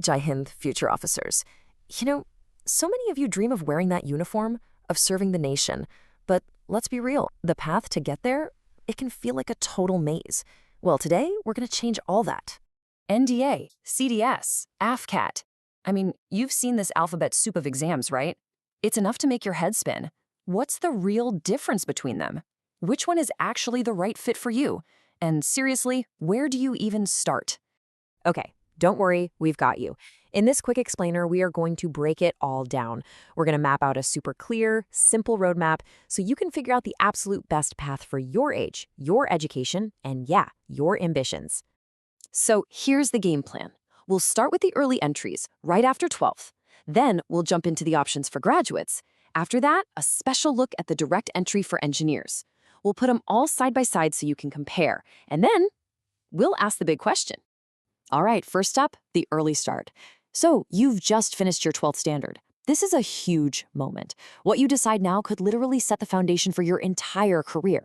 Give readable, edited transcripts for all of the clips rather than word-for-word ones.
Jai Hind, future officers. You know, so many of you dream of wearing that uniform, of serving the nation. But let's be real, the path to get there, it can feel like a total maze. Well, today, we're going to change all that. NDA, CDS, AFCAT. I mean, you've seen this alphabet soup of exams, right? It's enough to make your head spin. What's the real difference between them? Which one is actually the right fit for you? And seriously, where do you even start? Okay, don't worry, we've got you. In this quick explainer, we are going to break it all down. We're going to map out a super clear, simple roadmap so you can figure out the absolute best path for your age, your education, and yeah, your ambitions. So here's the game plan. We'll start with the early entries, right after 12th. Then we'll jump into the options for graduates. After that, a special look at the direct entry for engineers. We'll put them all side by side so you can compare. And then we'll ask the big question. All right, first up, the early start. So you've just finished your 12th standard. This is a huge moment. What you decide now could literally set the foundation for your entire career.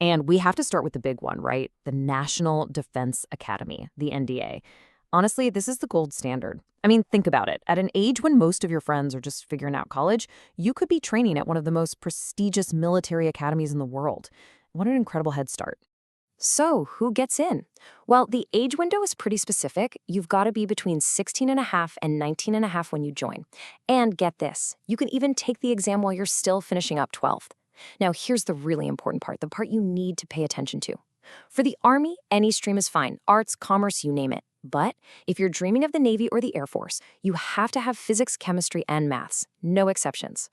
And we have to start with the big one, right? The National Defense Academy, the NDA. Honestly, this is the gold standard. I mean, think about it. At an age when most of your friends are just figuring out college, you could be training at one of the most prestigious military academies in the world. What an incredible head start. So, who gets in? Well, the age window is pretty specific. You've got to be between 16 and a half and 19 and a half when you join. And get this, you can even take the exam while you're still finishing up 12th. Now, here's the really important part, the part you need to pay attention to. For the Army, any stream is fine, arts, commerce, you name it. But if you're dreaming of the Navy or the Air Force, you have to have physics, chemistry, and maths. No exceptions.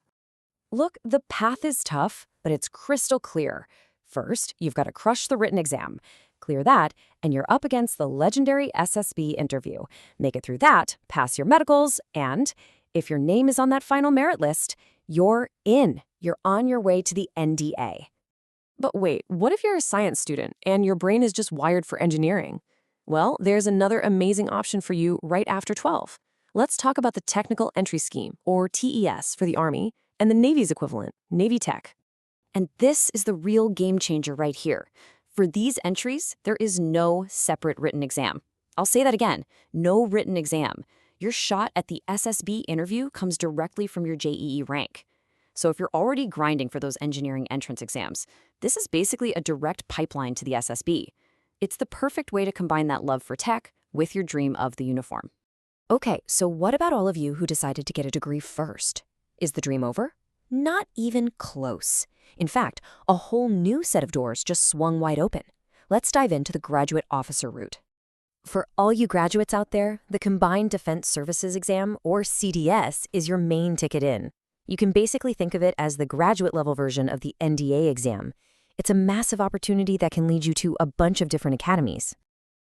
Look, the path is tough, but it's crystal clear. First, you've got to crush the written exam. Clear that, and you're up against the legendary SSB interview. Make it through that, pass your medicals, and if your name is on that final merit list, you're in. You're on your way to the NDA. But wait, what if you're a science student and your brain is just wired for engineering? Well, there's another amazing option for you right after 12. Let's talk about the Technical Entry Scheme, or TES for the Army, and the Navy's equivalent, Navy Tech. And this is the real game changer right here. For these entries, there is no separate written exam. I'll say that again, no written exam. Your shot at the SSB interview comes directly from your JEE rank. So if you're already grinding for those engineering entrance exams, this is basically a direct pipeline to the SSB. It's the perfect way to combine that love for tech with your dream of the uniform. Okay, so what about all of you who decided to get a degree first? Is the dream over? Not even close. In fact, a whole new set of doors just swung wide open. Let's dive into the graduate officer route. For all you graduates out there, the Combined Defense Services Exam, or CDS, is your main ticket in. You can basically think of it as the graduate-level version of the NDA exam. It's a massive opportunity that can lead you to a bunch of different academies.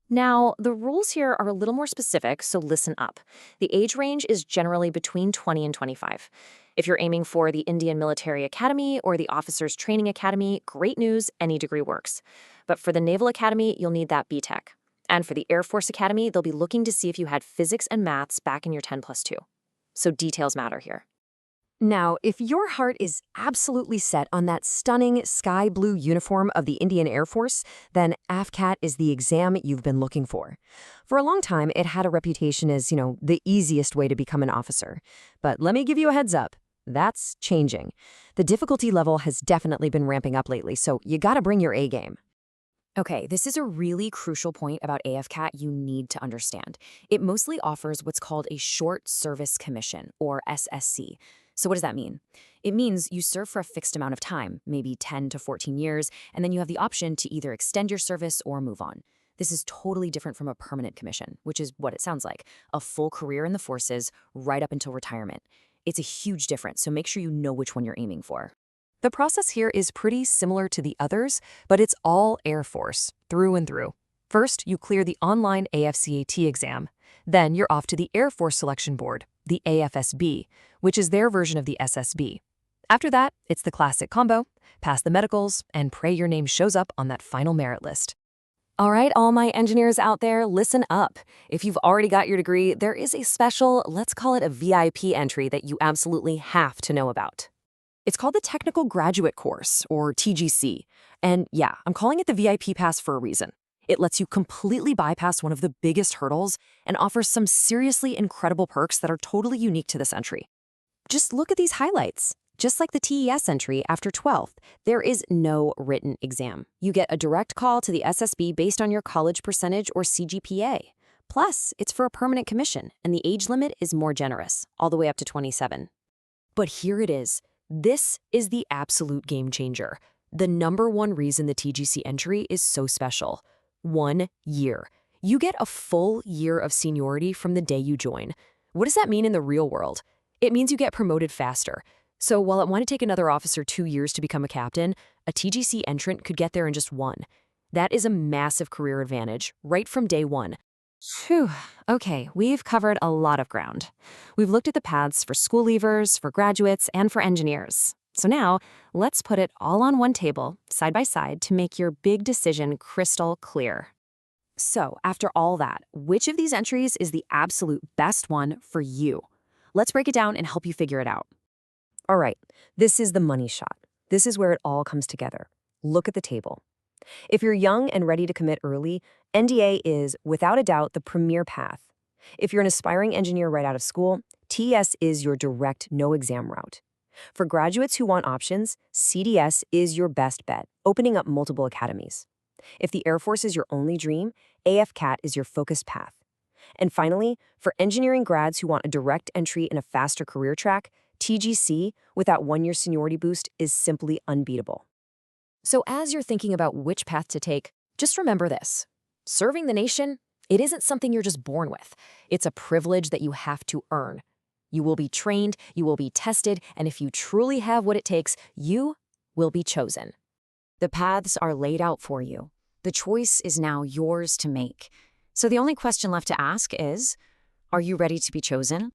Now, the rules here are a little more specific, so listen up. The age range is generally between 20 and 25. If you're aiming for the Indian Military Academy or the Officers Training Academy, great news, any degree works. But for the Naval Academy, you'll need that BTech. And for the Air Force Academy, they'll be looking to see if you had physics and maths back in your 10+2. So details matter here. Now, if your heart is absolutely set on that stunning sky blue uniform of the Indian Air Force, then AFCAT is the exam you've been looking for. For a long time, it had a reputation as, the easiest way to become an officer. But let me give you a heads up. That's changing. The difficulty level has definitely been ramping up lately, so you gotta bring your A game. Okay, this is a really crucial point about AFCAT you need to understand. It mostly offers what's called a Short Service Commission, or SSC. So what does that mean? It means you serve for a fixed amount of time, maybe 10 to 14 years, and then you have the option to either extend your service or move on. This is totally different from a permanent commission, which is what it sounds like, a full career in the forces right up until retirement. It's a huge difference, so make sure you know which one you're aiming for. The process here is pretty similar to the others, but it's all Air Force, through and through. First, you clear the online AFCAT exam. Then you're off to the Air Force Selection Board, the AFSB, which is their version of the SSB. After that, it's the classic combo, pass the medicals, and pray your name shows up on that final merit list. All right, all my engineers out there, listen up. If you've already got your degree, there is a special, let's call it a VIP entry that you absolutely have to know about. It's called the Technical Graduate Course, or TGC. And yeah, I'm calling it the VIP pass for a reason. It lets you completely bypass one of the biggest hurdles and offers some seriously incredible perks that are totally unique to this entry. Just look at these highlights. Just like the TES entry after 12th, there is no written exam. You get a direct call to the SSB based on your college percentage or CGPA. Plus, it's for a permanent commission, and the age limit is more generous, all the way up to 27. But here it is. This is the absolute game changer. The #1 reason the TGC entry is so special. 1 year. You get a full year of seniority from the day you join. What does that mean in the real world? It means you get promoted faster. So while it might take another officer 2 years to become a captain, a TGC entrant could get there in just 1. That is a massive career advantage right from day 1. Phew. Okay, we've covered a lot of ground. We've looked at the paths for school leavers, for graduates, and for engineers. So now, let's put it all on one table, side by side, to make your big decision crystal clear. So, after all that, which of these entries is the absolute best one for you? Let's break it down and help you figure it out. All right, this is the money shot. This is where it all comes together. Look at the table. If you're young and ready to commit early, NDA is, without a doubt, the premier path. If you're an aspiring engineer right out of school, TES is your direct, no-exam route. For graduates who want options, CDS is your best bet, opening up multiple academies. If the Air Force is your only dream, AFCAT is your focused path. And finally, for engineering grads who want a direct entry in a faster career track, TGC, with that 1-year seniority boost, is simply unbeatable. So as you're thinking about which path to take, just remember this. Serving the nation, it isn't something you're just born with. It's a privilege that you have to earn. You will be trained, you will be tested, and if you truly have what it takes, you will be chosen. The paths are laid out for you. The choice is now yours to make. So the only question left to ask is, are you ready to be chosen?